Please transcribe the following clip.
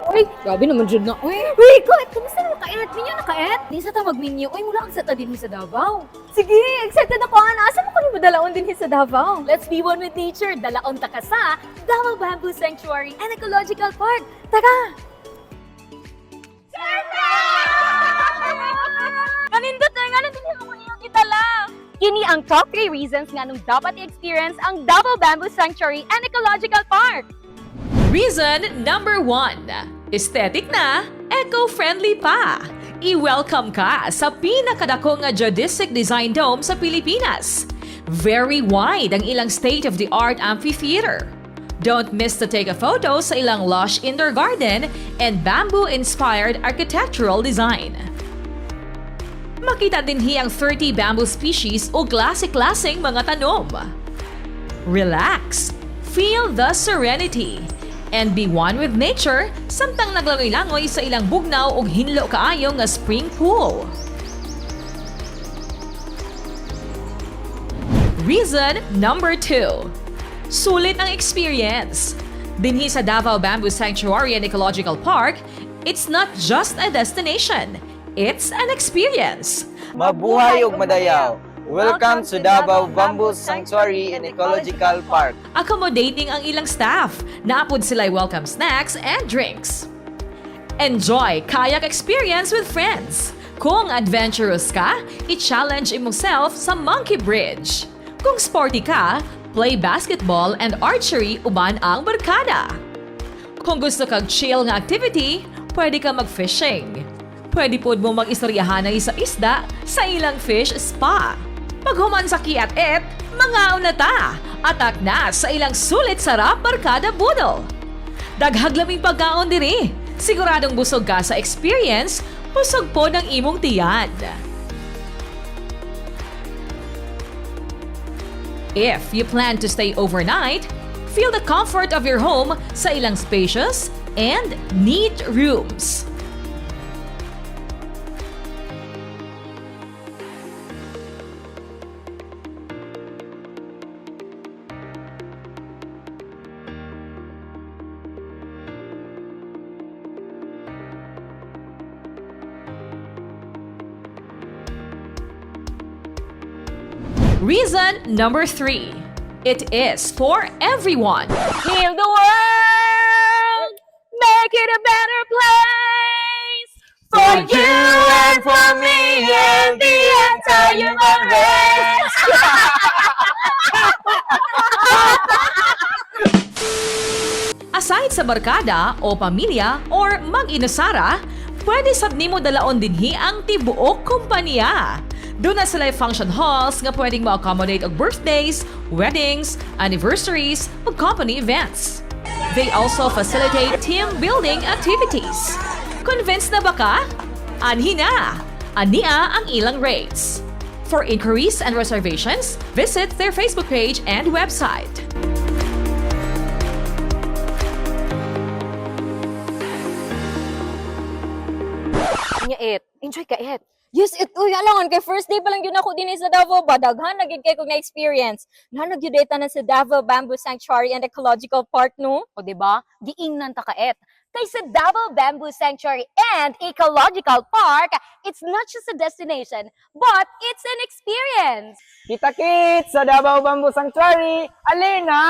Uy, grabe naman dyan na. Uy, wait, kamusta na nakaet? Minyo nakaet? Di sa ta mag-minyo. Uy, mula ang sa ta din sa Davao. Sige, excited ako. Asa mo ko ni madalaon din sa Davao? Let's be one with nature. Dalaon ta ka sa Davao Bamboo Sanctuary and Ecological Park. Taka! Kanindot na nga natin yung mga iyong kitala. Kini ang top 3 reasons nga nung dapat i-experience ang Davao Bamboo Sanctuary and Ecological Park. Reason number 1. Aesthetic na, eco-friendly pa. I-welcome ka sa pinakadakong nga geodesic design dome sa Pilipinas. Very wide ang ilang state-of-the-art amphitheater. Don't miss to take a photo sa ilang lush indoor garden and bamboo-inspired architectural design. Makita din ang 30 bamboo species o klase-klaseng mga tanom. Relax, feel the serenity, and be one with nature samtang naglangoy-langoy sa ilang bugnaw o hinlo kaayo nga spring pool. Reason number 2. Sulit ang experience. Dinhi sa Davao Bamboo Sanctuary and Ecological Park, it's not just a destination, it's an experience. Mabuhay ug madayaw! Welcome to Davao Bamboo Sanctuary and Ecological Park. Accommodating ang ilang staff. Naapod sila'y welcome snacks and drinks. Enjoy kayak experience with friends. Kung adventurous ka, i-challenge imong sa Monkey Bridge. Kung sporty ka, play basketball and archery uban ang barkada. Kung gusto kag chill nga activity, pwede ka mag-fishing. Pwede pod mo mag-istoryahan sa isda sa ilang fish spa. Pag human sa kiat-et, mangaon na ta. Atak na sa ilang sulit sarap barkada budol. Daghag laming pagkaon diri. Siguradong busog ka sa experience, busog po ng imong tiyan. If you plan to stay overnight, feel the comfort of your home sa ilang spacious and neat rooms. Reason number 3. It is for everyone. Heal the world! Make it a better place! For you and for me and the entire human race! Aside sa barkada o pamilya or mag-inasara, pwede sab nimo dalaon dinhi ang tibuok kompanya. Doon na sila function halls nga pwedeng ma-accommodate og birthdays, weddings, anniversaries, o company events. They also facilitate team building activities. Convinced na ba ka? Anhi na! Ania ang ilang rates. For inquiries and reservations, visit their Facebook page and website. Enjoy ka it. Yes, ito alangan kay first day pa lang yun ako din sa Davao ba daghan nagid kay kog na experience. Nagyudeta na sa Davao Bamboo Sanctuary and Ecological Park no. O di ba? Giingnan ta kaet. Kay sa Davao Bamboo Sanctuary and Ecological Park, it's not just a destination, but it's an experience. Kita-kits sa Davao Bamboo Sanctuary! Alina!